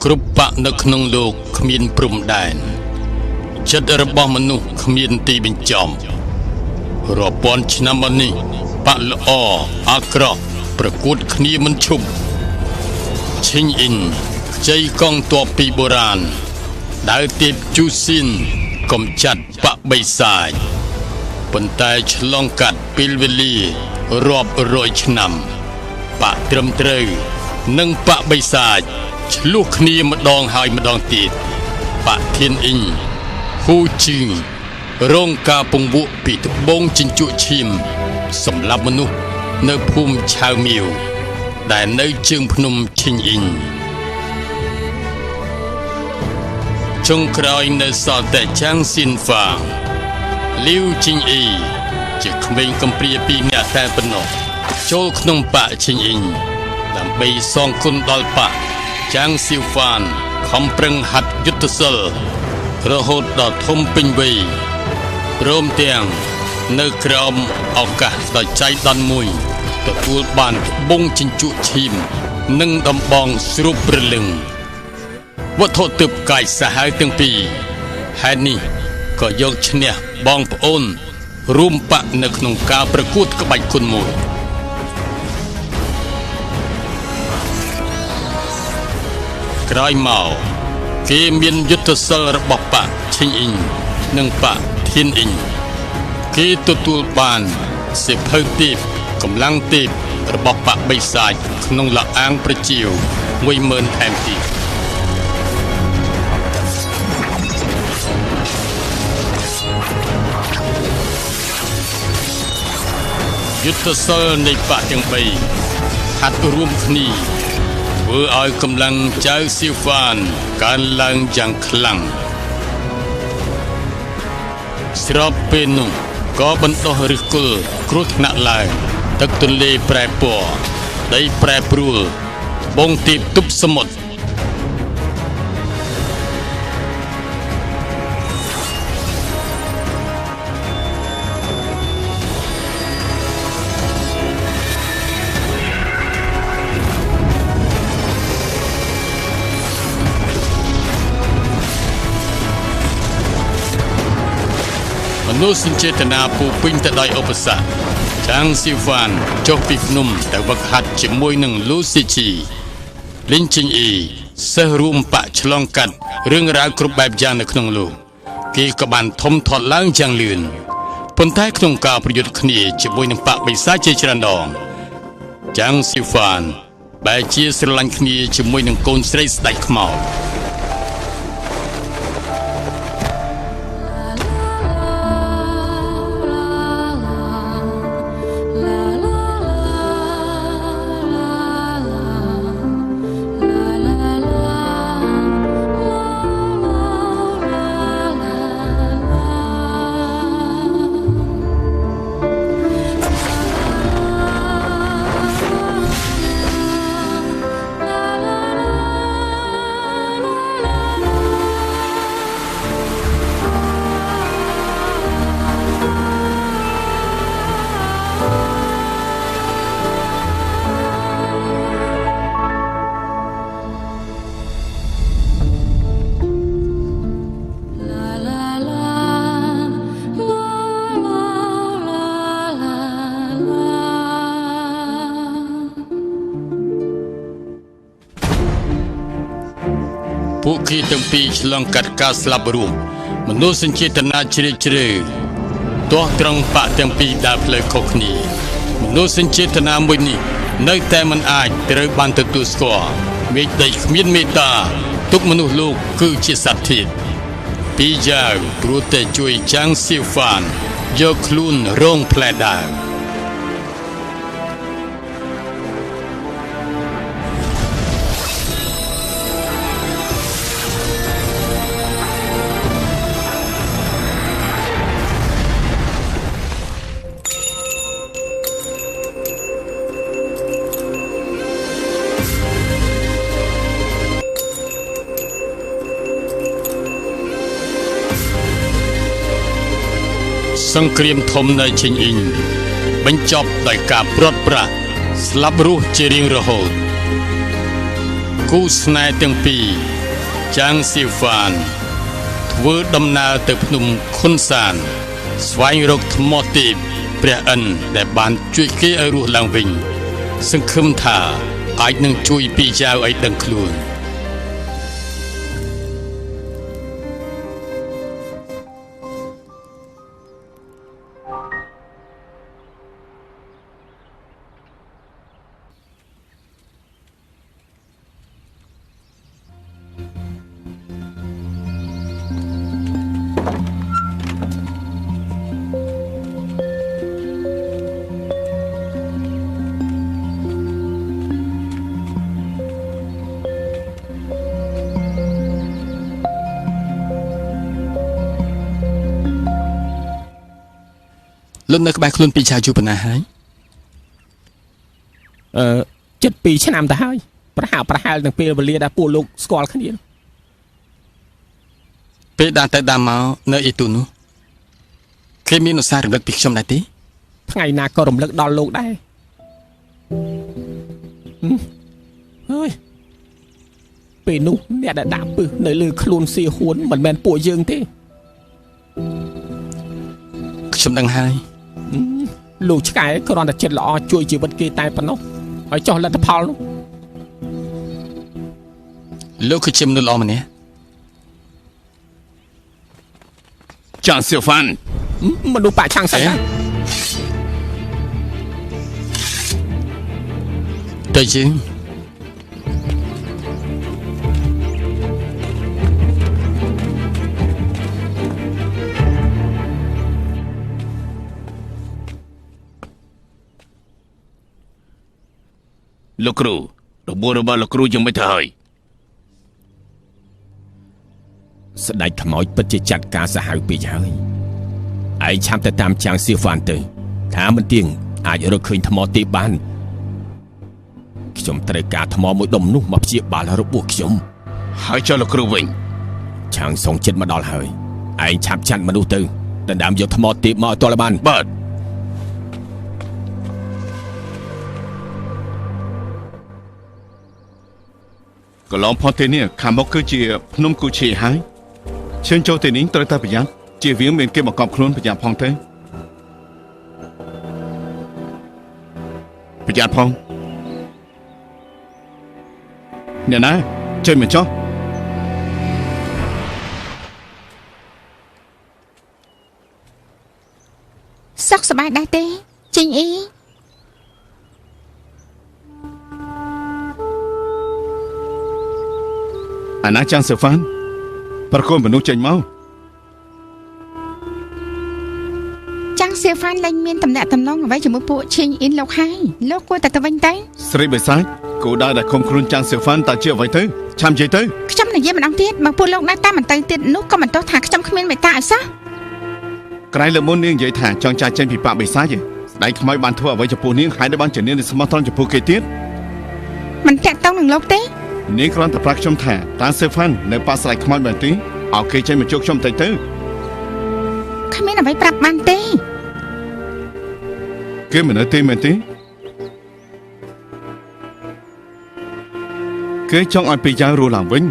គ្រប់បកនៅក្នុងលោកគ្មានព្រំដែនចិត្តរបស់មនុស្សគ្មានទីបញ្ចប់រាប់ពាន់ឆ្នាំមកនេះបកល្អអាក្រក់ប្រកួតគ្នាមិនឈប់ឈិញអ៊ីនខ្ចីកងទ័ពពីបុរាណដើរទៀបជូស៊ីនកំចាត់បកបិសាចប៉ុន្តែឆ្លងកាត់ពេលវេលារាប់រយឆ្នាំបកត្រឹមត្រូវនិងបកបិសាចឆ្លោះគ្នាម្ដងហើយម្ដងទៀតបកធានអ៊ីងហ៊ូជីងរងការពង្វក់ពីត្បូងជញ្ជក់ឈាមសម្រាប់មនុស្សនៅភូមិឆៅមៀវដែលនៅជើងភ្នំឈិញអ៊ីងចុងក្រោយនៅសល់តែចាងស៊ីនហ្វាងលីវជីងអ៊ីជាក្មេងកំព្រាពីរនាក់តែប៉ុណ្ណោះចូលក្នុងបកឈិញអ៊ីងដើម្បីសងគុណដល់បកចាងស៊ីវហ្វានខំប្រឹងហាត់យុទ្ធសិលរហូតដល់ធំពេញវ័យព្រមទាំងនៅក្រោមឱកាសដ៏ចៃដន្យមួយទទួលបានត្បូងជញ្ជក់ឈាមនិងដំបងស្រូបព្រលឹងវត្ថុទើបកាយសាហាវទាំងពីរហេតុនេះក៏យកឈ្នះបងប្អូនរួមបកនៅក្នុងការប្រកួតក្បាច់គុណមួយក្រោយមកគេមានយុទ្ធសិលរបស់បកឈិញអ៊ីងនិងបកធានអ៊ីងគេទទួលបានសិភៅទេពកម្លាំងទេពរបស់បកបិសាចក្នុងលអាងប្រជាវ 10000 ថែមទៀតយុទ្ធសិលនៃបកទាំង3ហាត់រួមគ្នាធ្វើឲ្យកម្លាំងចៅស៊ីវ៉ានកើនឡើងយ៉ាងខ្លាំងស្របពេលនោះក៏បណ្ដោះឫសគល់គ្រោះថ្នាក់ឡើងទឹកទន្លេប្រែពណ៌ដីប្រែប្រួលបងទីបទប់សមុទ្រមនុស្សចេតនាពូពេញទៅដោយឧបសគ្គចាងស៊ីវ៉ានចុះពីភ្នំទៅវឹកហាត់ជាមួយនឹងលូស៊ីជីលីងជីងអ៊ីសិស្សរួមបកឆ្លងកាត់រឿងរ៉ាវគ្រប់បែបយ៉ាងនៅក្នុងលោកគេក៏បានធំធាត់ឡើងយ៉ាងលឿនប៉ុន្តែក្នុងការប្រយុទ្ធគ្នាជាមួយនឹងបកបិសាចជាច្រើនដងចាងស៊ីវ៉ានបែរជាស្រឡាញ់គ្នាជាមួយនឹងកូនស្រីស្ដេចខ្មោចពួកគេទាំងពីរឆ្លងកាត់ការស្លាប់រួមមនុស្សចេតនាជ្រាលជ្រៅទាស់ត្រង់បកទាំងពីរដើរផ្លូវខុសគ្នាមនុស្សចេតនាមួយនេះនៅតែមិនអាចត្រូវបានទទួលស្គាល់មេឃដីគ្មានមេត្តាទុកមនុស្សលោកគឺជាសត្វធាតុពីរយ៉ាងព្រោះតែជួយចាងស៊ីវ៉ានយកខ្លួនរងផ្លែដើមសង្គ្រាមធំនៅឈិញអ៊ីងបញ្ចប់ដោយការព្រាត់ប្រាសស្លាប់រស់ជារៀងរហូត គូស្នេហ៍ទាំងពីរចាងស៊ីវ៉ានធ្វើដំណើរទៅភ្នំខុនសានស្វែងរកថ្មទេពព្រះឥន្ទដែលបានជួយគេឲ្យរស់ឡើងវិញសង្ឃឹមថាអាចនឹងជួយពីចៅឲ្យដឹងខ្លួនលុននៅក្បែរខ្លួនពីចៅយូរប៉ុណ្ណាហើយ72 ឆ្នាំទៅហើយប្រហែលទាំងពេលវេលាដែលពួកលោកស្គាល់គ្នាពេលដើរទៅដើរមកនៅអ៊ីទូនោះគេមានឧស្សាហ៍រំលឹកពីខ្ញុំដែរទេថ្ងៃណាក៏រំលឹកដល់លោកដែរហើយពេលនោះអ្នកដែលដាក់ពឹសនៅលើខ្លួនសៀហួនមិនមែនពួកយើងទេខ្ញុំដឹងហើយលោកឆ្កែគ្រាន់តែចិត្តល្អជួយជីវិតគេតែប៉ុណ្ណោះហើយចោះលទ្ធផលនោះលោកគឺជាមនុស្សល្អម្នាក់ចាងសៀវ៉ាន់មនុស្សបាក់ឆាំងសាច់ទៅយើងលោកគ្រូរបួសរបស់លោកគ្រូយ៉ាងម៉េចទៅហើយស្ដេចខ្មោចពិតជាចាត់ការសាហាវពេកហើយឯងឆាប់ទៅតាមចាងសៀវ៉ាន់ទៅថាមិនទៀងអាចរកឃើញថ្មទេបានខ្ញុំត្រូវការថ្មមួយដុំនោះមកព្យាបាលរបួសខ្ញុំហើយចុះលោកគ្រូវិញឆាងសងចិត្តមកដល់ហើយឯងឆាប់ចាត់មនុស្សទៅដណ្ដើមយកថ្មទេមកឲ្យទាល់បានបាទកន្លងផុតទីនេះខាងមុខគឺជាភ្នំគូឈីហើយឈើចូលទីនេះត្រូវតែប្រយ័ត្នជៀសវាងមានគេមកកប់ខ្លួនប្រយ័ត្នផងទៅប្រយ័ត្នផងអ្នកណាចេញមកចុះសុខសប្បាយដែរទេជីងអ៊ីអាណាចាំងសឺហ្វានប្រគល់មនុស្សចេញមកចាំងសៀវ៉ាន់លែងមានតំណែងតំណងអ្វីជាមួយពួកឈីងអ៊ីនលោកហើយលោកគួរតែទៅវិញទៅស្រីបិសាចគោដៅដែលខំខ្លួនចាំងសៀវ៉ាន់តើជាអ្វីទៅឆាំនិយាយទៅខ្ញុំនិយាយម្ដងទៀតបើពួកលោកនៅតាមមិនទៅទៀតនោះក៏មិនទោសថាខ្ញុំគ្មានមេត្តាឲ្យសោះក្រៃលើមុននាងនិយាយថាចង់ចាស់ចេញពីបាក់បិសាចឯងស្ដេចខ្មោចបានធ្វើអ្វីចំពោះនាងហើយដែលបានជានាងស្មោះត្រង់ចំពោះគេទៀតមិនតាក់ទងនឹងលោកទេនាងគ្រាន់តែប្រាប់ខ្ញុំថាតាសៀវ៉ាន់នៅប៉ាស្រ័យខ្មោចមែនទេឲ្យគេចេញមកជួបខ្ញុំទៅគ្មានអ្វីប្រាប់បានទេគេមិននៅទេមែនទេគេចង់ឲ្យពីយ៉ាងរស់ឡើងវិញ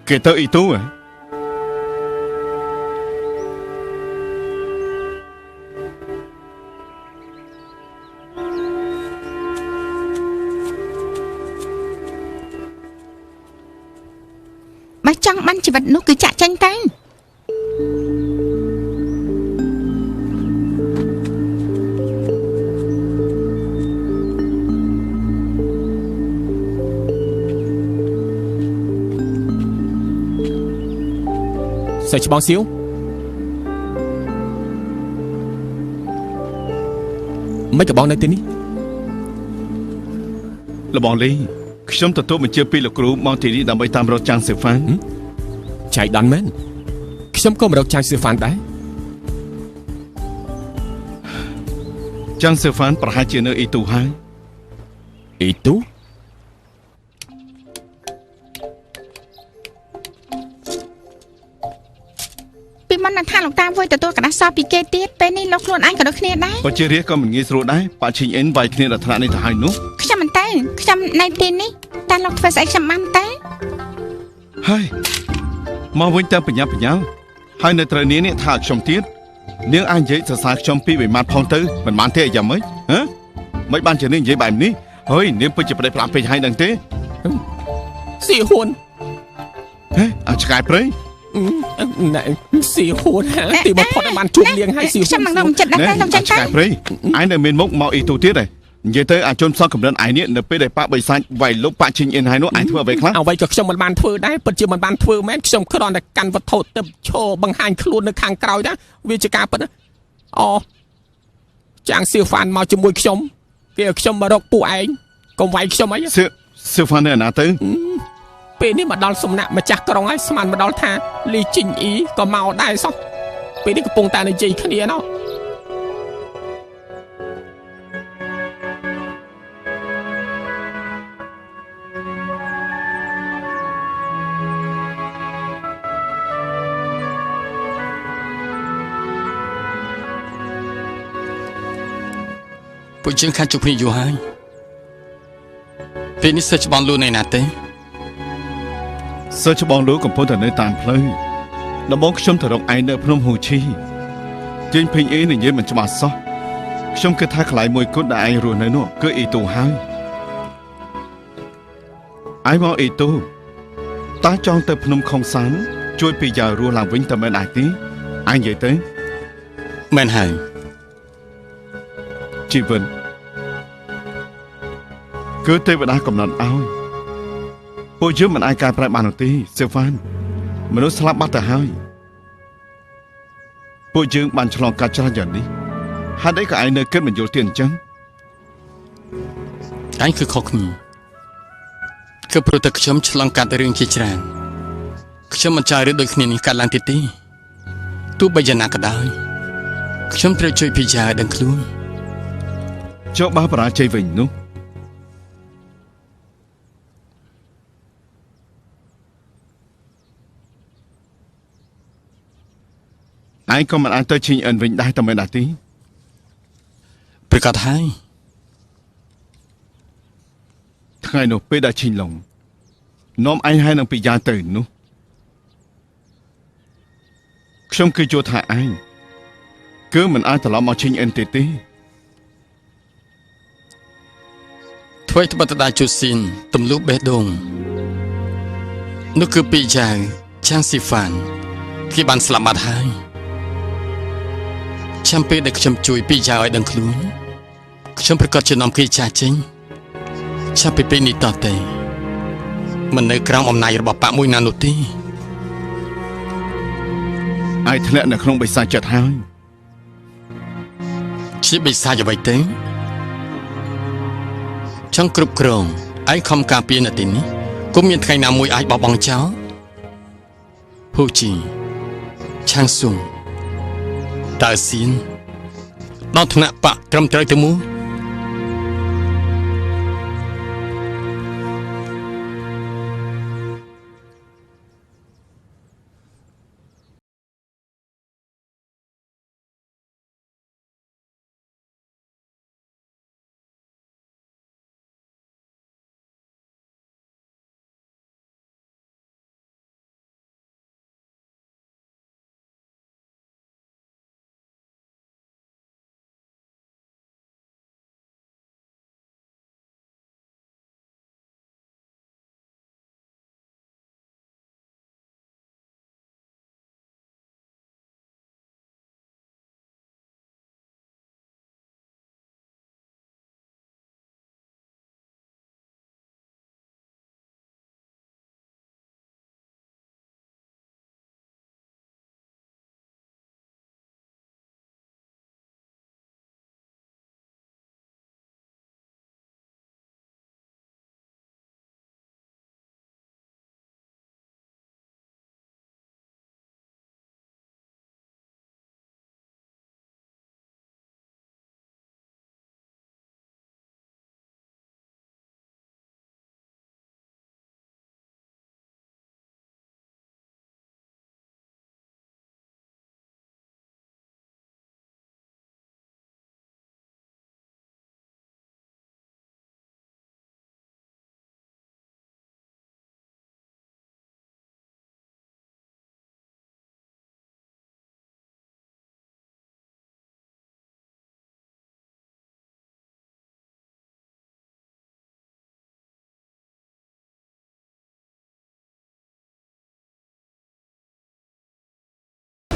គេទៅអ៊ីទូបើចង់បានជីវិតនោះគឺចាក់ចាញ់ទៅសេចក្បងសៀវមិនក៏បងនៅទីនេះលបងលីខ្ញុំទទួលបញ្ជាពីលោកគ្រូមកទីនេះដើម្បីតាមរកចាងសៀវ៉ាន់ចៃដន្យមែនខ្ញុំក៏មករកចាងសៀវ៉ាន់ដែរចាងសៀវ៉ាន់ប្រហែលជានៅអ៊ីទូហើយអ៊ីទូ ពីមុននឹងថាលោកតាវុយទទួលកណ្ដាស់សោពីគេទៀតពេលនេះលោកខ្លួនឯងក៏ដូចគ្នាដែរ បើជារាជក៏មិនងាយស្រួលដែរប៉ាឈីងអ៊ិនវាយគ្នាដល់ថ្នាក់នេះទៅហើយនោះ ខ្ញុំមិនទៅខ្ញុំនៅទីនេះតែលោកធ្វើស្អីខ្ញុំបានទេ ហើយមកវិញតាមបញ្ញាបញ្ញាហើយនៅត្រូវនាងនេះថាខ្ញុំទៀតនាងអាចនិយាយសរសើរខ្ញុំពីវិមាត្រផងទៅមិនបានទេយ៉ាងម៉េចហ៎មិនបានជានាងនិយាយបែបនេះហើយនាងពិតជាប្តេជ្ញាផ្លាស់ពេកហើយដឹងទេ សៀហ៊ុន ហេអាចឆ្កែព្រៃ ណែសៀហ៊ុនទីបំផុតបានជួបនាងហើយសៀហ៊ុន ខ្ញុំមិនដឹងចិត្តដែរលោកចាញ់ ឆ្កែព្រៃឯនៅមានមុខមកអ៊ីទូទៀតឯងនិយាយទៅអាចជន់ផ្សងកំរិនឯនេះនៅពេលដែលប៉ាបិសាចវាយលុបប៉ាឈីងអ៊ិនហើយនោះឯងធ្វើអ្វីខ្លះ អ្វីក៏ខ្ញុំមិនបានធ្វើដែរពិតជាមិនបានធ្វើមែនខ្ញុំគ្រាន់តែកាន់វត្ថុទឹកឈរបង្ហាញខ្លួននៅខាងក្រោយណាវាជាការពិតណាអូចាងសៀវហ្វានមកជាមួយខ្ញុំគេឲ្យខ្ញុំមករកពួកឯងកុំវាយខ្ញុំអី សៀវ៉ាននៅណាទៅ ពេលនេះមកដល់សំណាក់ម្ចាស់ក្រុងហើយស្មានមកដល់ថាលីជីងអ៊ីក៏មកដែរសោះពេលនេះកំពុងតែនិយាយគ្នាណោះ ពួកយើងខាត់ជុំគ្នាយូរហើយពេលនេះសិស្សច្បងលូននៅណាទេ សើច្បងលោកកំពុងតែនៅតាមផ្លូវដំបងខ្ញុំទៅរកឯងនៅភ្នំហូឈីជើញពេញអ៊ីនិយាយមិនច្បាស់សោះខ្ញុំគិតថាកន្លែងមួយគត់ដែលឯងរស់នៅនោះគឺអ៊ីទូហើយឯងមកអ៊ីទូតើចង់ទៅភ្នំខុងសានជួយពីយ៉ារស់ឡើងវិញតើមិនអាចទេឯងនិយាយទៅ មែនហើយ ជីវិតគឺទេវតាកំណត់ឲ្យពួកយើងមិនអាចកែប្រែបាននោះទេសេវ៉ានមនុស្សស្លាប់បាត់ទៅហើយពួកយើងបានឆ្លងកាត់ច្រើនយ៉ាងនេះហេតុអីក៏ឯងនៅគិតមិនយល់ទៀតអញ្ចឹង ឯងគឺខុសគ្នាគឺព្រោះតែខ្ញុំឆ្លងកាត់រឿងជាច្រើនខ្ញុំមិនចង់រឿងដូចគ្នានេះកាត់ឡើងទៀតទេទោះបីយ៉ាងណាក៏ដោយខ្ញុំត្រូវជួយពិចារណាដឹងខ្លួន ចុះបើបរាជ័យវិញនោះឯងក៏មិនអាចទៅឈីងអិនវិញដែរតែមិនដែរទេ ប្រកាសហើយ ថ្ងៃនោះពេលដែលឈីងឡុងនាំឯងហើយនឹងពីយ៉ាទៅនោះខ្ញុំគឺយល់ថាឯងគឺមិនអាចត្រឡប់មកឈីងអិនទេ ធ្វើត្បិតតែជូស៊ីនទម្លុះបេះដូងនោះគឺពីចៅឆាងស៊ីហ្វានគេបានស្លាប់បាត់ហើយចាំពេលដែលខ្ញុំជួយពីចៅឲ្យដឹងខ្លួនខ្ញុំប្រកាសជានាំគេចាស់ចេញចាប់ពីពេលនេះតទៅមិននៅក្រោមអំណាចរបស់បកមួយណានោះទេ ឯងធ្លាក់នៅក្នុងបិសាចចិត្តហើយ ជាបិសាចអ្វីទៅចង់គ្រប់គ្រងឯងខំការពារនៅទីនេះគុំមានថ្ងៃណាមួយអាចបោះបង់ចោលហូជីឆាងស៊ុងតើស៊ីនដល់ថ្នាក់បកត្រឹមត្រូវទៅមួយ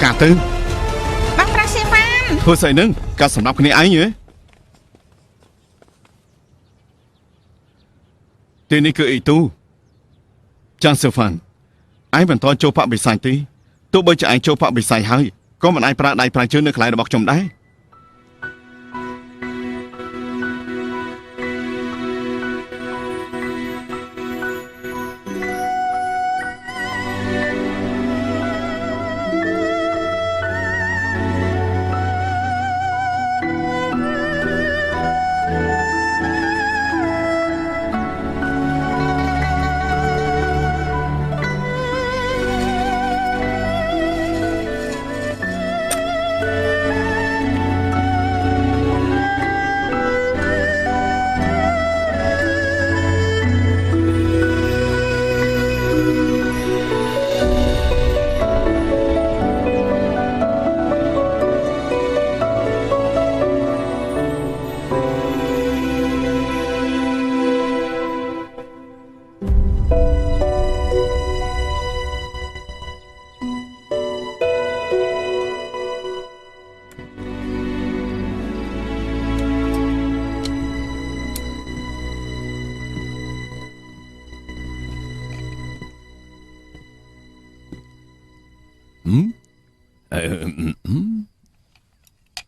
ការទៅ បងប្រុសសេហ្វាន ធ្វើស្អីនឹងការសម្រាប់គ្នាឯងហ៎ទីនេះគឺអ៊ីទូចាន់សេហ្វានឯងបន្តចូលបកវិស័យទេទោះបីជាឯងចូលបកវិស័យហើយក៏មិនអាចប្រើដៃប្រើជើងនៅកន្លែងរបស់ខ្ញុំដែរ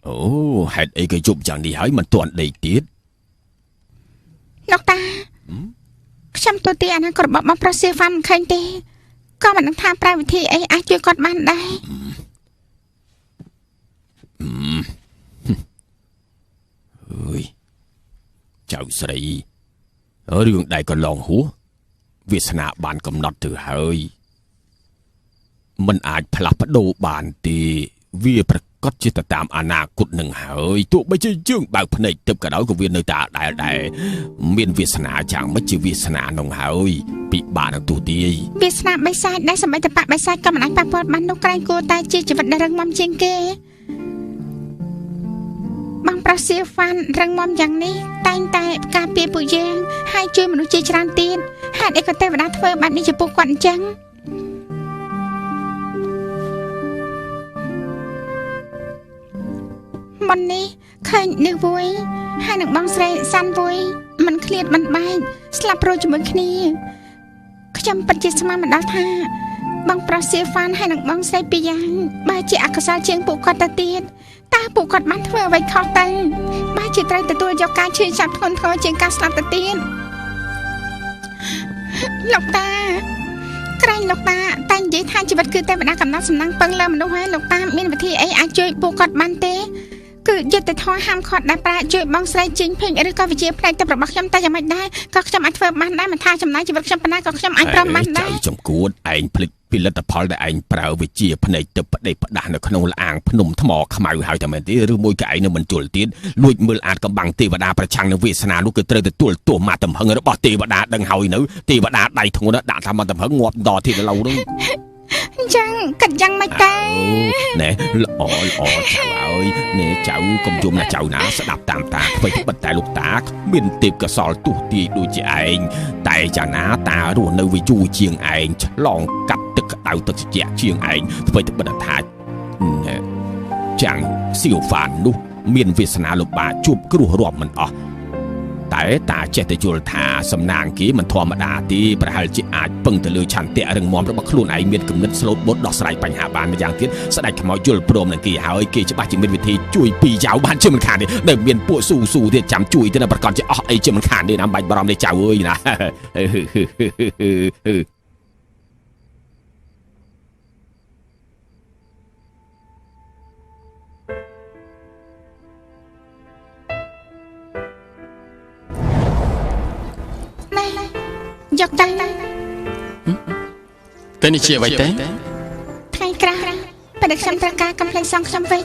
អូហេតុអីក៏ជប់យ៉ាងនេះហើយមិនទាន់ដេកទៀត លោកតាខ្ញុំទូទីអនាគតរបស់បងប្រុសសេហ្វានមិនឃើញទេក៏មិនដឹងថាប្រើវិធីអីអាចជួយគាត់បានដែរអើយចៅស្រីរឿងដែលកន្លងហួសវាសនាបានកំណត់ទៅហើយមិនអាចផ្លាស់ប្ដូរបានទេវាប្រកាសជាទៅតាមអនាគតនឹងហើយទោះបីជាយើងបើកភ្នែកទៅក៏ដោយក៏វានៅតែដែលមានវាសនាយ៉ាងម៉េចជាវាសនានោះហើយពិបាកនឹងទូទាយវាសនាបិសាចដែលសម្បិតបិសាចក៏មិនអាចប៉ះពាល់បាននោះក្រែងគួរតែជាជីវិតដែលរឹងមាំជាងគេបងប្រុសសេហ្វានរឹងមាំយ៉ាងនេះតែងតែការពារពួកយើងហើយជួយមនុស្សជាច្រើនទៀតហេតុអីក៏ទេវតាធ្វើបែបនេះចំពោះគាត់អញ្ចឹងមុននេះឃើញនេះវយហើយនឹងបងស្រីសាន់វយមិនឃ្លាតមិនបែកស្លាប់ព្រោះជាមួយគ្នាខ្ញុំពិតជាស្មានមិនដល់ថាបងប្រុសសេហ្វានហើយនឹងបងស្រីពីរយ៉ាងបើជាអកុសលជាងពួកគាត់ទៅទៀតតើពួកគាត់បានធ្វើអ្វីខុសទៅបើជាត្រូវទទួលយកការឈឺចាប់ធ្ងន់ធ្ងរជាងការស្លាប់ទៅទៀតលោកតាក្រែងលោកតាតែនិយាយថាជីវិតគឺទេវតាកំណត់សំណាងពឹងលើមនុស្សហើយលោកតាមានវិធីអីអាចជួយពួកគាត់បានទេគឺយុទ្ធធម៌ហាមឃាត់ដែលប្រាជួយបងស្រីជីងភេងឬក៏វិជាផ្នែកទឹករបស់ខ្ញុំតែយ៉ាងម៉េចដែរក៏ខ្ញុំអាចធ្វើបានដែរមិនថាចំណាយជីវិតខ្ញុំប៉ុណ្ណាក៏ខ្ញុំអាចប្រមបានដែរចៅចំគួតឯងភ្លេចផលិតផលដែលឯងប្រើវិជាផ្នែកទឹកផ្ដេសផ្ដាស់នៅក្នុងលាងភ្នំថ្មខ្មៅហើយតែមែនទេឬមួយក៏ឯងនៅមិនជល់ទៀតលួចមើលអាចកំបាំងទេវតាប្រឆាំងនឹងវាសនានោះគឺត្រូវទទួលទោសមកទំហឹងរបស់ទេវតាដឹងហើយនៅទេវតាដៃធ្ងន់ដាក់ថាមកទំហឹងងាប់ដល់ទីឡូវនោះអញ្ចឹងកាត់យ៉ាងម៉េចតែណែល្អចៅហើយណែចៅកុំយំណាចៅណាស្ដាប់តាមតាអ្វីបិទតែលោកតាមានទេពកសលទុះទាយដូចជាឯងតែយ៉ាងណាតារស់នៅវាយូរជាងឯងឆ្លងកាត់ទឹកក្តៅទឹកត្រជាក់ជាងឯងអ្វីទៅបិទថាចាំងសៀវហ្វាននោះមានវាសនាលំបាកជួបគ្រោះរាប់មិនអស់តែតាចេះតែយល់ថាសំណាងគេមិនធម្មតាទេប្រហែលជាអាចពឹងទៅលើឆន្ទៈរឹងមាំរបស់ខ្លួនឯងមានគំនិតស្លូតបូតដោះស្រាយបញ្ហាបានម្យ៉ាងទៀតស្ដេចខ្មោចយល់ព្រមនឹងគេហើយគេច្បាស់ជាមានវិធីជួយពីចៅបានជាមិនខានទេដែលមានពួកស៊ូទៀតចាំជួយទៅប្រកាសជាអស់អីជាមិនខានទេណាបាច់បារម្ភទេចៅអើយណាយកទៅតែនេះជាអ្វីទេថ្ងៃក្រោយពេលខ្ញុំត្រូវការកំភ្លេចសងខ្ញុំវិញ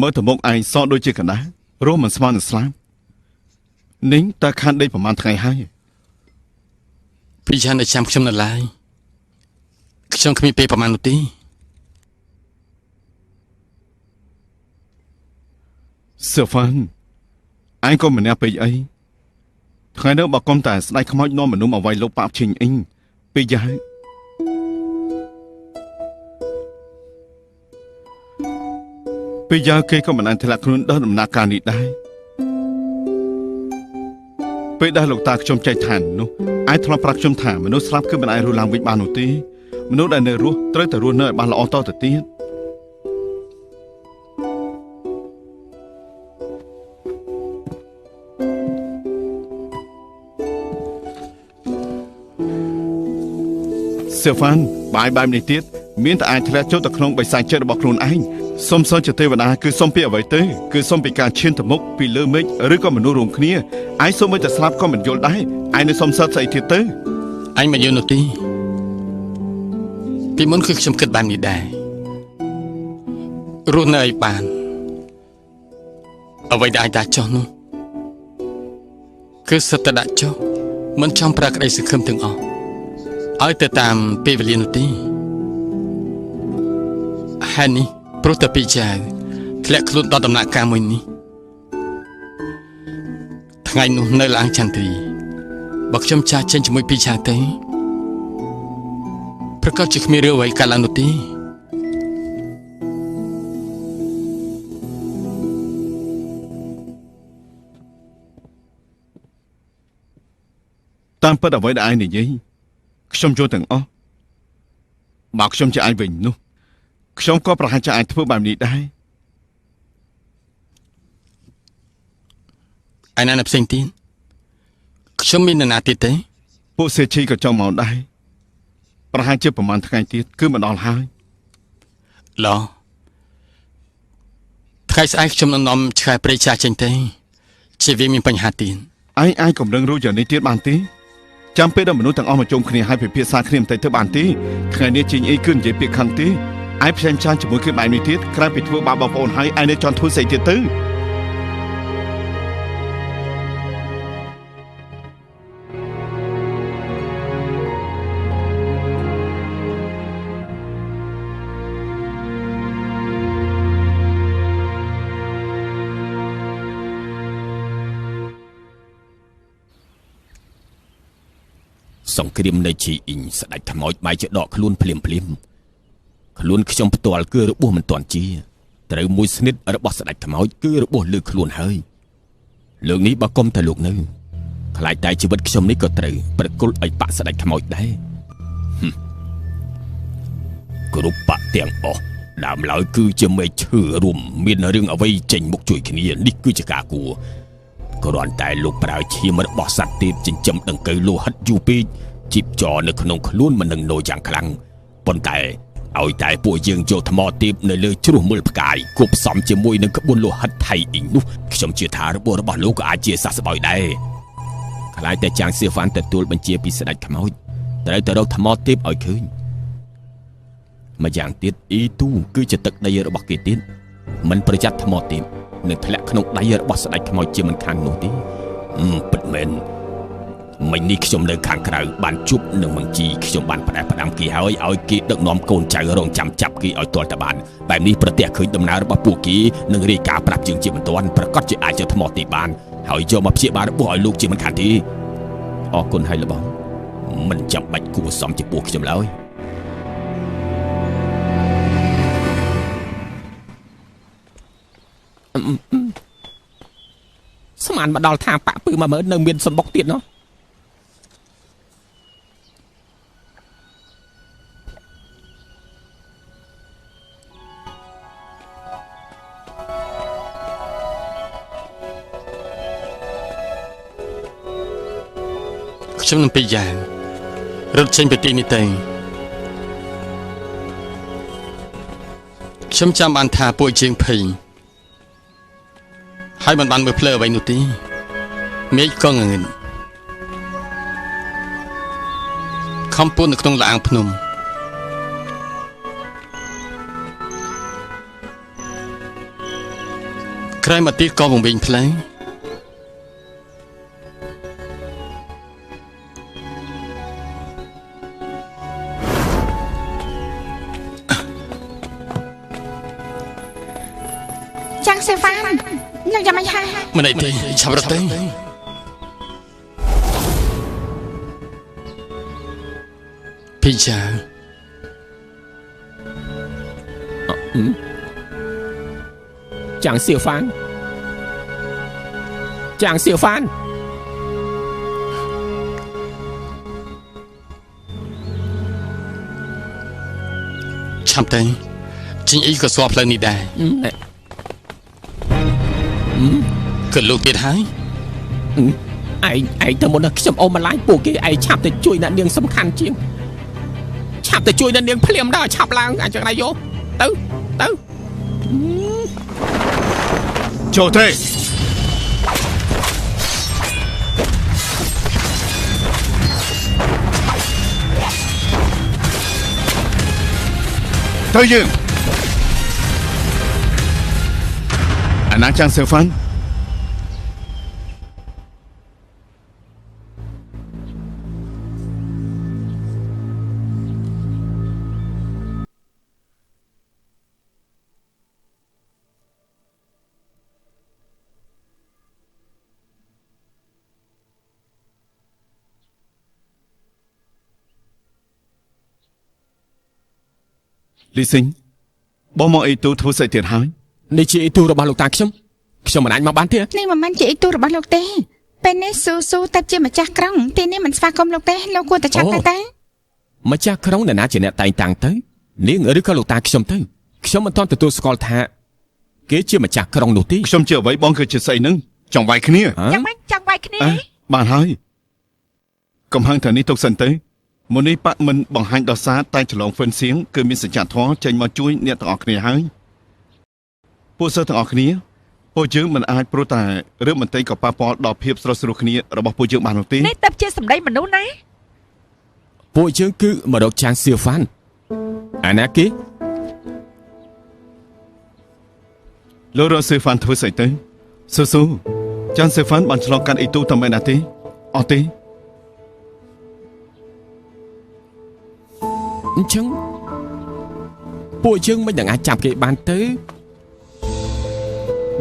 មើលទៅមុខឯងសដូចជាកណ្ដាលរស់មិនស្មាននឹងស្លាប់នាងតើខានដេកប្រហែលថ្ងៃហើយ ពីយ៉ាងនៅចាំខ្ញុំនៅឡើយខ្ញុំគ្មានពេលប្រហែលនោះទេសឺហ្វានអញក៏មិនអ្នកពេកអីថ្ងៃនេះបើកុំតែស្ដេចខ្មោចនាំមនុស្សមកវាយលោកប៉ាប់ឈិញអ៊ីងពេកយ៉ាងពេលយ៉ាងគេក៏មិនអាចធ្លាក់ខ្លួនដល់ដំណាក់កាលនេះដែរពេលដែលលោកតាខ្ញុំចែកឋាននោះអាចធ្លាប់ប្រាប់ខ្ញុំថាមនុស្សស្លាប់គឺមិនអាចរស់ឡើងវិញបាននោះទេមនុស្សដែលនៅរស់ត្រូវតែរស់នៅឲ្យបានល្អតទៅទៀតសឺហ្វានបាយបែបនេះទៀតមានតែអាចធ្លាក់ចូលទៅក្នុងបិសាចចិត្តរបស់ខ្លួនឯងសុំសើចទេវតាគឺសុំពីអ្វីទៅគឺសុំពីការឈានទៅមុខពីលើមេឃឬក៏មនុស្សរួមគ្នាឯងសុំឲ្យតែស្លាប់ក៏មិនយល់ដែរឯងនៅសុំសើចស្អីទៀតទៅអញមិនយល់នោះទេពីមុនគឺខ្ញុំគិតបាននេះដែររស់នៅឲ្យបានអ្វីដែលអាចដាក់ចុះនោះគឺសិតតែដាក់ចុះមិនចង់ប្រាក្តីសង្ឃឹមទាំងអស់ឲ្យទៅតាមពេលវេលានោះទេហើយនេះព្រោះតែពីចៅធ្លាក់ខ្លួនដល់ដំណាក់កាលមួយនេះថ្ងៃនោះនៅឡាងចន្ទ្រីបើខ្ញុំចាស់ចេញជាមួយពីចៅទៅប្រកាសជាគ្មានរឿងអ្វីកើតឡើងនោះទេតាមពិតអ្វីដែលឯងនិយាយខ្ញុំយល់ទាំងអស់បើខ្ញុំជាឯងវិញនោះខ្ញុំក៏ប្រហែលជាអាចធ្វើបែបនេះដែរឯណាផ្សេងទៀតខ្ញុំមាននរណាទៀតទេពួកសេឈីក៏ចង់មកដែរប្រហែលជាប្រហែលថ្ងៃទៀតគឺមកដល់ហើយឡោថ្ងៃស្អែកខ្ញុំនឹងនាំឆ្កែព្រៃចាស់ចេញទៅជាវាមានបញ្ហាទៀតឯងអាចកម្រឹងរូបយ៉ាងនេះទៀតបានទេចាំពេលដែលមនុស្សទាំងអស់មកជុំគ្នាហើយពិភាក្សាគ្នាបន្តិចទៅបានទេថ្ងៃនេះជីងអីគឺនិយាយពាក្យខឹងទេឯងផ្សេងផ្សាយជាមួយគ្នាបែបនេះទៀតក្រៅពីធ្វើបាបបងប្អូនហើយឯងនៅចង់ធ្វើស្អីទៀតទៅសង្គ្រាមនៅជីអ៊ីងស្ដេចថ្មោចបែរជាដកខ្លួនភ្លាមខ្លួនខ្ញុំផ្ទាល់គឺរបួសមិនទាន់ជាត្រូវមួយស្និតរបស់ស្ដេចថ្មោចគឺរបួសលើខ្លួនហើយលើកនេះបើគុំតែលោកនៅខ្លាចតែជីវិតខ្ញុំនេះក៏ត្រូវប្រគល់ឲ្យបាក់ស្ដេចថ្មោចដែរគ្រប់បាក់ទាំងអស់ដើមឡើយគឺជាមេឈើរួមមានរឿងអ្វីចេញមុខជួយគ្នានេះគឺជាការគួរគ្រាន់តែលោកប្រើឈាមរបស់សត្វទេពចិញ្ចឹមដង្កូវលោហិតយូរពេកជីបចរនៅក្នុងខ្លួនមិននឹងនោយ៉ាងខ្លាំងប៉ុន្តែឲ្យតែពួកយើងយកថ្មទេពនៅលើជ្រោះមើលផ្កាយគប់ផ្សំជាមួយនឹងក្បួនលោហិតថៃអ៊ីងនោះខ្ញុំជឿថារបួសរបស់លោកក៏អាចជាសះស្បើយដែរខ្លាចតែចាងសៀវ៉ាន់ទទួលបញ្ជាពីស្ដេចខ្មោចត្រូវទៅរកថ្មទេពឲ្យឃើញម្យ៉ាងទៀតអ៊ីទូគឺជាទឹកដីរបស់គេទៀតមិនប្រយ័ត្នថ្មទេពនឹងធ្លាក់ក្នុងដៃរបស់ស្ដេចខ្មោចជាមិនខាននោះទេពិតមែនមិញនេះខ្ញុំនៅខាងក្រៅបានជួបនឹងមង្ជីខ្ញុំបានផ្ដែផ្ដាំគេហើយឲ្យគេដឹកនាំកូនចៅរងចាំចាប់គេឲ្យទាល់តែបានបែបនេះប្រទេសឃើញដំណើររបស់ពួកគេនឹងរាយការណ៍ប្រាប់យើងជាបន្ទាន់ប្រកាសជាអាចយកថ្មទេបានហើយយកមកព្យាបាលរបួសឲ្យលោកជាមិនខានទេអរគុណហើយលោកបងមិនចាំបាច់គួរសមចំពោះខ្ញុំឡើយស្មានមកដល់ថាប៉ាក់ពឺ10000នៅមានសម្បុកទៀតណោះខ្ញុំនឹងពីយ៉ាងរត់ចេញពីទីនេះទៅខ្ញុំចាំបានថាពួកជាងភ័យហើយមិនបានមើលភ្លើអ្វីនោះទេមេឃក៏ងងឹតខំពួននៅក្នុងលាងភ្នំក្រោយមកទៀតក៏វង្វេងផ្លែ ចាំងសេហ្វានលោកយ៉ាងម៉េចហើយ មិនអីទេឆាប់រត់ទៅពីចា ចាងសៀវហ្វានចាងសៀវហ្វាន ឆាប់ទៅជីងអ៊ីក៏ស្គាល់ផ្លូវនេះដែរក៏លោកទៀតហើយ ឯងទៅមុនណាខ្ញុំអូនបន្លាយពួកគេឯងឆាប់ទៅជួយអ្នកនាងសំខាន់ជាងឆាប់ទៅជួយអ្នកនាងភ្លាមដល់ឆាប់ឡើងអញ្ចឹងណាយោទៅ ចូលទេទៅយើងអាណាចាំងសេហ្វាន លីស៊ីងបងមកអីទូធ្វើស្អីទៀតហើយ នេះជាអ៊ីទូរបស់លោកតាខ្ញុំមិនអាចមកបានទេ នេះមិនមែនជាអ៊ីទូរបស់លោកទេពេលនេះស៊ូតែជាម្ចាស់ក្រុងទីនេះមិនស្វាគមន៍លោកទេលោកគួរតែចាប់ទៅ ម្ចាស់ក្រុងអ្នកណាជាអ្នកតែងតាំងទៅនាងឬក៏លោកតាខ្ញុំទៅខ្ញុំមិនទាន់ទទួលស្គាល់ថាគេជាម្ចាស់ក្រុងនោះទេ ខ្ញុំជាអ្វីបងគឺជាស្អីនឹងចង់វាយគ្នា យ៉ាងម៉េចចង់វាយគ្នា បានហើយកំហឹងថានេះទុកសិនទៅមុននេះប៉មិនបង្ហាញដល់សារតែច្រឡងហ្វិនសៀងគឺមានសញ្ញធម៌ចេញមកជួយអ្នកទាំងអស់គ្នាហើយពួកសិស្សទាំងអស់គ្នាពួកយើងមិនអាចព្រោះតែរឿងបន្តិចក៏ប៉ះពាល់ដល់ភាពស្រស់ស្រួលគ្នារបស់ពួកយើងបាននោះទេ នេះទៅជាសម្ដីមនុស្សណា ពួកយើងគឺមករកចាងសៀវហ្វានអាណាគេ លោករ៉ូសេហ្វានធ្វើស្អីទៅស៊ូចាន់សេហ្វានបានឆ្លងកាត់អ៊ីទូតែមិនណាទេអត់ទេ អញ្ចឹងពួកយើងមិននឹងអាចចាប់គេបានទៅ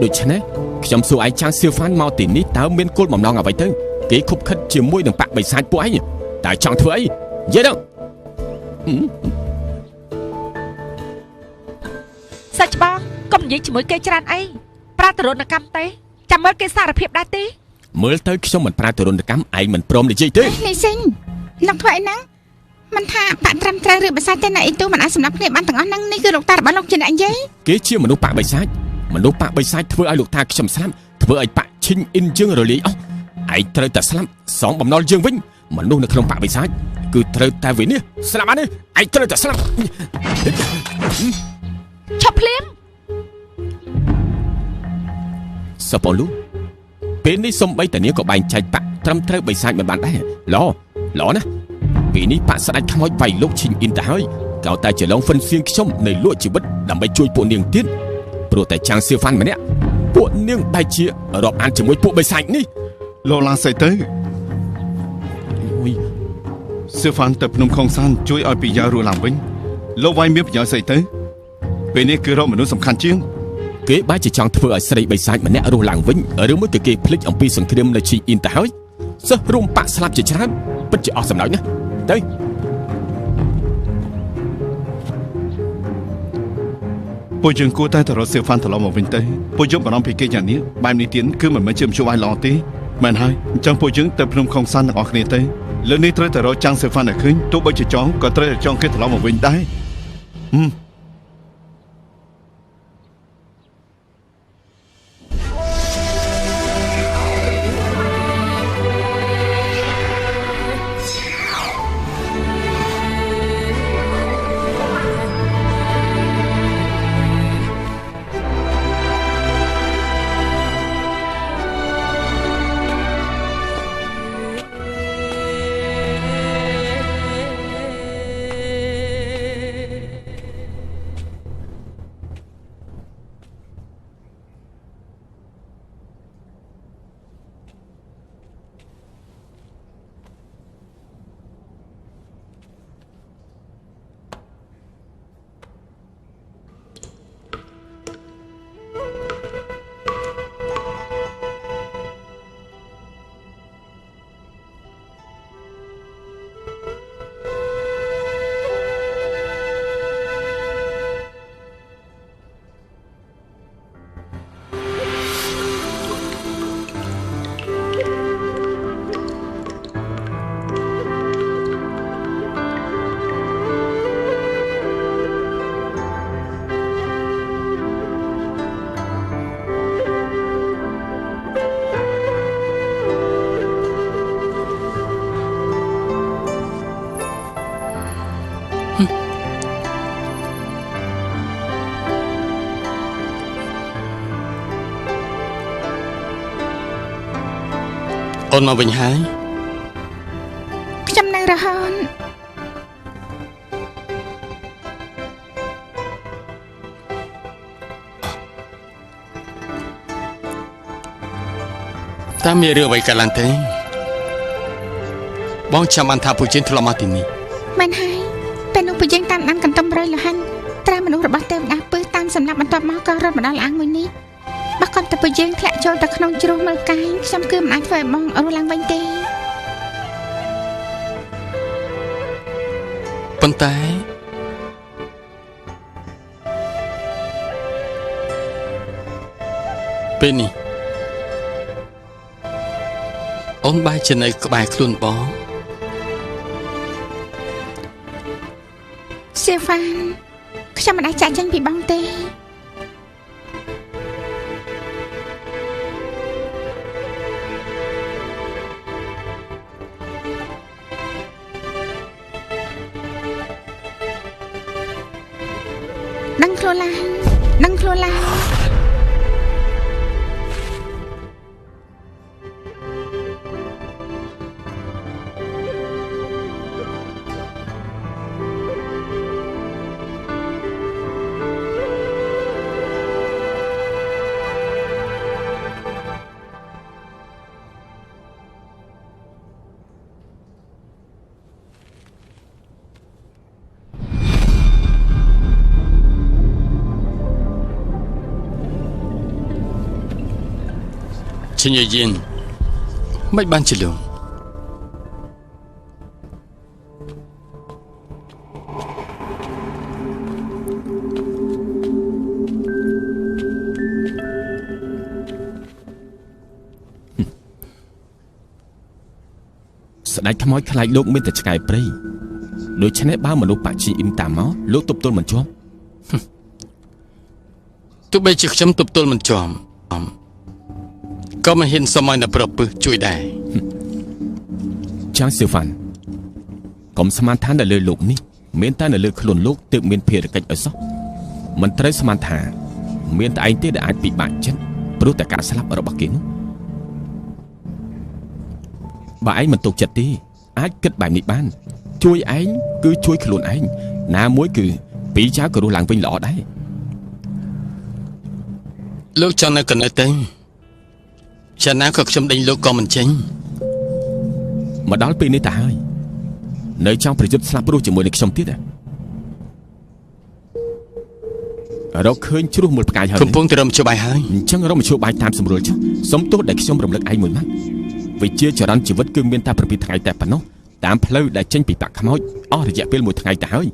ដូច្នេះខ្ញុំសួរឯងចាងសៀវហ្វានមកទីនេះតើមានគោលបំណងអ្វីទៅគេខុបខិតជាមួយនឹងបាក់បិសាចពួកឯងតើចង់ធ្វើអីនិយាយទៅ សាច់ច្បងកុំនិយាយជាមួយគេច្រើនអីប្រាទរណកម្មទេចាំមើលគេសារភាពដែរទេ មើលទៅខ្ញុំមិនប្រាទរណកម្មឯងមិនព្រមនិយាយទេ លីស៊ីងលោកធ្វើអីហ្នឹងមិនថាបាក់ត្រឹមត្រូវឬបិសាចទេណាអ៊ីទូមិនអាចសម្រាប់គ្នាបានទាំងអស់ហ្នឹងនេះគឺលោកតារបស់លោកជាអ្នកនិយាយ គេជាមនុស្សបាក់បិសាចធ្វើឲ្យលោកតាខ្ញុំស្លាប់ធ្វើឲ្យបាក់ឈិញអ៊ីនយើងរលាយអស់ឯងត្រូវតែស្លាប់សងបំណុលយើងវិញមនុស្សនៅក្នុងបាក់បិសាចគឺត្រូវតែវិនិច្ឆ័យស្លាប់អានេះឯងត្រូវតែស្លាប់ ឈប់ភ្លាម សប៉ូលូពេលនេះសំបីតានាងក៏បែងចែកបាក់ត្រឹមត្រូវបិសាចមិនបានដែរល្អណាស់ពេលនេះបាក់ស្ដេចខ្មោចវាយលោកឈិញអ៊ីនទៅហើយកោតែច្រឡងហ្វិនសៀងខ្ញុំនៅលក់ជីវិតដើម្បីជួយពួកនាងទៀតព្រោះតែចាងសៀវហ្វានម្នាក់ពួកនាងបែរជារាប់អានជាមួយពួកបិសាចនេះ លោកឡាស្អីទៅសេហ្វានទៅភ្នំខុងសានជួយឲ្យពីយ៉ារស់ឡើងវិញលោកវាយមានប្រយោជន៍ស្អីទៅពេលនេះគឺរកមនុស្សសំខាន់ជាង គេបែរជាចង់ធ្វើឲ្យស្រីបិសាចម្នាក់រស់ឡើងវិញឬមួយក៏គេភ្លេចអំពីសង្គ្រាមនៅឈីអ៊ីនទៅហើយសិស្សរួមបាក់ស្លាប់ជាច្រើនពិតជាអស់សំណើចណាស់ទៅ ពួកយើងគួរតែទៅរកសេហ្វានត្រឡប់មកវិញទៅពួកយើងបារម្ភពីគេយ៉ាងនេះបែបនេះទៀតគឺមិនមែនជាមធ្យោបាយល្អទេមែនហើយអញ្ចឹងពួកយើងទៅភ្នំខុងសានទាំងអស់គ្នាទៅលើនេះត្រូវតែរកចាំងសេហ្វានឲ្យឃើញទោះបីជាចង់ក៏ត្រូវតែចង់គេត្រឡប់មកវិញដែរ អូនមកវិញហើយ ខ្ញុំនៅរហូត តើមានរឿងអ្វីកើតឡើងទេបងចាំបានថាពូជិនធ្លាប់មកទីនេះ មែនហើយពេលនោះពួកយើងតាមដានកន្ទុំរយលហិនត្រូវមនុស្សរបស់ទេវតាពឹសតាមសំណាក់បន្ទាប់មកក៏រត់មកដល់អាងមួយនេះបើគាត់តែពួកយើងធ្លាក់ចូលទៅក្នុងជ្រោះមើលកាយខ្ញុំគឺមិនអាចធ្វើឲ្យបងរស់ឡើងវិញទេ ប៉ុន្តែពេលនេះអូនបែរជានៅក្បែរខ្លួនបង សៀវ៉ានខ្ញុំមិនអាចចាក់ចេញពីបងទេ ដឹងខ្លួនឡើងដឹងខ្លួនឡើង ឈញយានមិនបានជាលង ស្ដេចថ្មោចខ្លាចលោកមានតែឆ្កែព្រៃដូច្នេះបើមនុស្សបាក់ជីអ៊ីមតាមមកលោកទប់ទល់មិនជាប់ ទោះបីជាខ្ញុំទប់ទល់មិនជាប់ក៏មិនហ៊ានសម័យនៅប្រពឹសជួយដែរ ចាងសៀវ៉ាន់កុំស្មានថានៅលើលោកនេះមានតែនៅលើខ្លួនលោកទើបមានភារកិច្ចឲ្យសោះមិនត្រូវស្មានថាមានតែឯងទេដែលអាចពិបាកចិត្តព្រោះតែការស្លាប់របស់គេនោះបើឯងមិនទុកចិត្តទេអាចគិតបែបនេះបានជួយឯងគឺជួយខ្លួនឯងណាមួយគឺពីរចៅក៏រស់ឡើងវិញល្អដែរ លោកចង់នៅកណ្ដៅទេចាណាក៏ខ្ញុំដេញលោកក៏មិនចេញ មកដល់ពេលនេះទៅហើយនៅចង់ប្រយុទ្ធស្លាប់រស់ជាមួយនឹងខ្ញុំទៀតរកឃើញជ្រោះមួយផ្កាយហើយ កំពុងតែរំជបាយហើយ អញ្ចឹងរកមជ្ឈបាយតាមសម្រួលចុះសុំទោសដែលខ្ញុំរំលឹកឯងមួយម៉ាត់វិជាចរន្តជីវិតគឺមានតែ7ថ្ងៃតែប៉ុណ្ណោះតាមផ្លូវដែលចេញពីបាក់ខ្មោចអស់រយៈពេល1ថ្ងៃទៅហើយ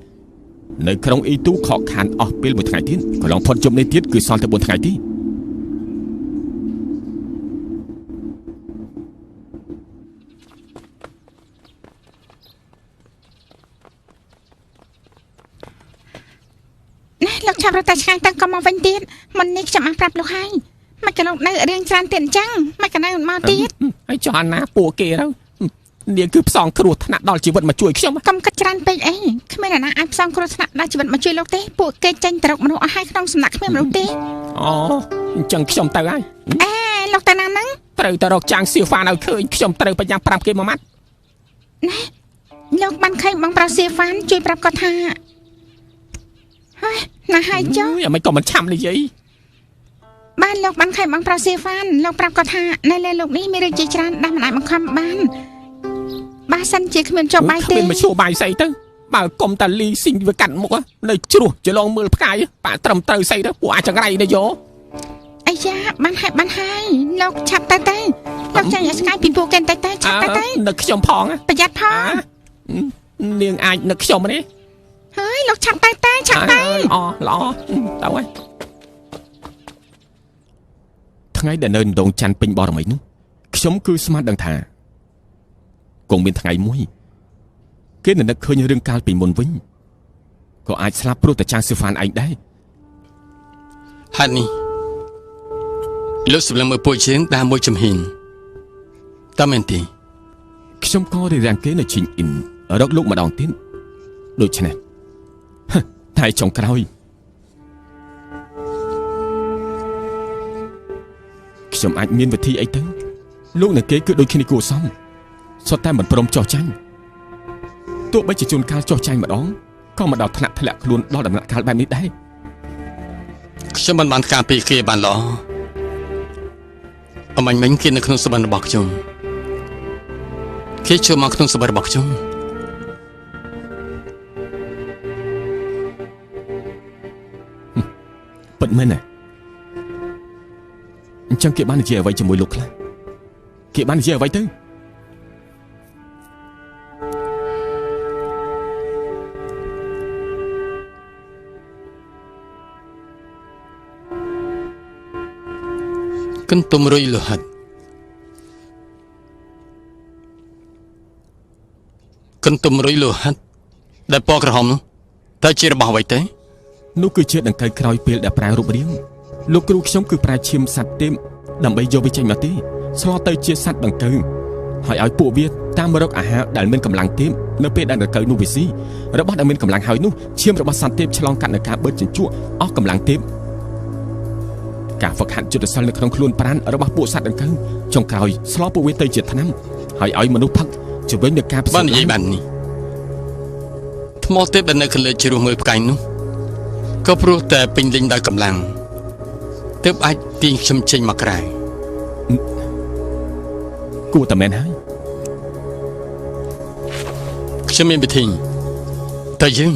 នៅក្នុងអ៊ីទូខកខានអស់ពេល1ថ្ងៃទៀតកន្លងផុតជុំនេះទៀតគឺសល់តែ4ថ្ងៃទេ លោកឆាប់រត់តែឆ្ងាយទៅក៏មកវិញទៀតមុននេះខ្ញុំបានប្រាប់លោកហើយមិនក៏លោកនៅរៀងច្រើនទៀតអញ្ចឹងមិនក៏នៅមកទៀត ហើយចុះអាណាពួកគេទៅនាងគឺផ្សងគ្រោះថ្នាក់ដល់ជីវិតមកជួយខ្ញុំ កុំគិតច្រើនពេកអីគ្មានអ្នកណាអាចផ្សងគ្រោះថ្នាក់ដល់ជីវិតមកជួយលោកទេពួកគេចេញទៅរកមនុស្សអស់ហើយក្នុងសំណាក់គ្មានមនុស្សទេ អូអញ្ចឹងខ្ញុំទៅហើយ អេលោកតាណាហ្នឹង ត្រូវទៅរកចាងសៀវ៉ាន់ឲ្យឃើញខ្ញុំត្រូវបញ្ញាប្រាប់គេមួយម៉ាត់ លោកបានឃើញបងប្រុសសៀវ៉ាន់ជួយប្រាប់គាត់ថាហើយណាហើយចុះ យ៉ាងមិនក៏មិនឆាំនិយាយ បានលោកបានឃើញបងប្រុសសៀវ៉ាន់លោកប្រាប់គាត់ថានៅលើលោកនេះមានរឿងជាច្រើនដែលមិនអាចបង្ខំបានបើសិនជាគ្មានចុះបាយទេ គ្មានមជ្ឈបាយស្អីទៅបើកុំតាលីស៊ីងវាកាត់មុខនៅជ្រោះច្រឡងមើលផ្កាយប៉ាត្រឹមត្រូវស្អីទៅពួកអាចចង្រៃទៅយោ អាយ៉ាបានហើយលោកឆាប់ទៅលោកចាញ់ឲ្យស្កាយពីពួកគេទៅឆាប់ទៅ នឹកខ្ញុំផង ប្រយ័ត្នផង នាងអាចនឹកខ្ញុំទេ ហើយលោកឆាប់ទៅឆាប់ទៅ អូល្អទៅហើយថ្ងៃដែលនៅដងច័ន្ទពេញបរមីនោះខ្ញុំគឺស្មានដឹងថាគង់មានថ្ងៃមួយគេនឹកឃើញរឿងកាលពីមុនវិញក៏អាចស្លាប់ព្រោះតែចាងសៀវ៉ាន់ឯងដែរ ហេតុនេះលោកសម្លឹងមើលពួកជាងដើរមួយចំហ៊ានតើមែនទេ ខ្ញុំក៏រៀបរៀងគេនៅឈីងអ៊ីនរកលោកម្ដងទៀតដូច្នេះ តែចុងក្រោយខ្ញុំអាចមានវិធីអីទៅលោកនិងគេគឺដូចគ្នាគួរសមសុទ្ធតែមិនព្រមចោះចាញ់ទោះបីជាជួនកាលចោះចាញ់ម្ដងក៏មិនដល់ថ្នាក់ធ្លាក់ខ្លួនដល់ដំណាក់កាលបែបនេះដែរខ្ញុំមិនបានការពារគេបានល្អអមាញ់មិញគេនៅក្នុងសម្បត្តិរបស់ខ្ញុំគេចូលមកក្នុងសម្បត្តិរបស់ខ្ញុំពិតមែនណាអញ្ចឹងគេបាននិយាយអ្វីជាមួយលោកខ្លះគេបាននិយាយអ្វីទៅកន្ទុំរុយលោហិតកន្ទុំរុយលោហិតដែលពណ៌ក្រហមនោះតើជារបស់អ្វីទេនោះគឺជាដង្កូវក្រោយពេលដែលប្រែរូបរាងលោកគ្រូខ្ញុំគឺប្រែឈាមសត្វទេពដើម្បីយកវាចេញមកទេស្លទៅជាសត្វដង្កូវហើយឲ្យពួកវាតាមរកអាហារដែលមានកម្លាំងទេពនៅពេលដែលដង្កូវនោះវាស៊ីរបស់ដែលមានកម្លាំងហើយនោះឈាមរបស់សត្វទេពឆ្លងកាត់នឹងការបឺតជញ្ជក់អស់កម្លាំងទេពការហ្វឹកហាត់យុទ្ធសាស្ត្រនៅក្នុងខ្លួនប្រាណរបស់ពួកសត្វដង្កូវចុងក្រោយស្លពួកវាទៅជាថ្នាំហើយឲ្យមនុស្សផឹកជំវិញនឹងការផ្បាននិយាយបាននេះថ្មទេពដែលនៅខាងលើជ្រោះមើលផ្កាយនោះក៏ព្រោះតែពេញលេញដោយកម្លាំងទើបអាចទាញខ្ញុំចេញមកក្រៅគួរតែមែនហើយខ្ញុំមានវិធីតែយើង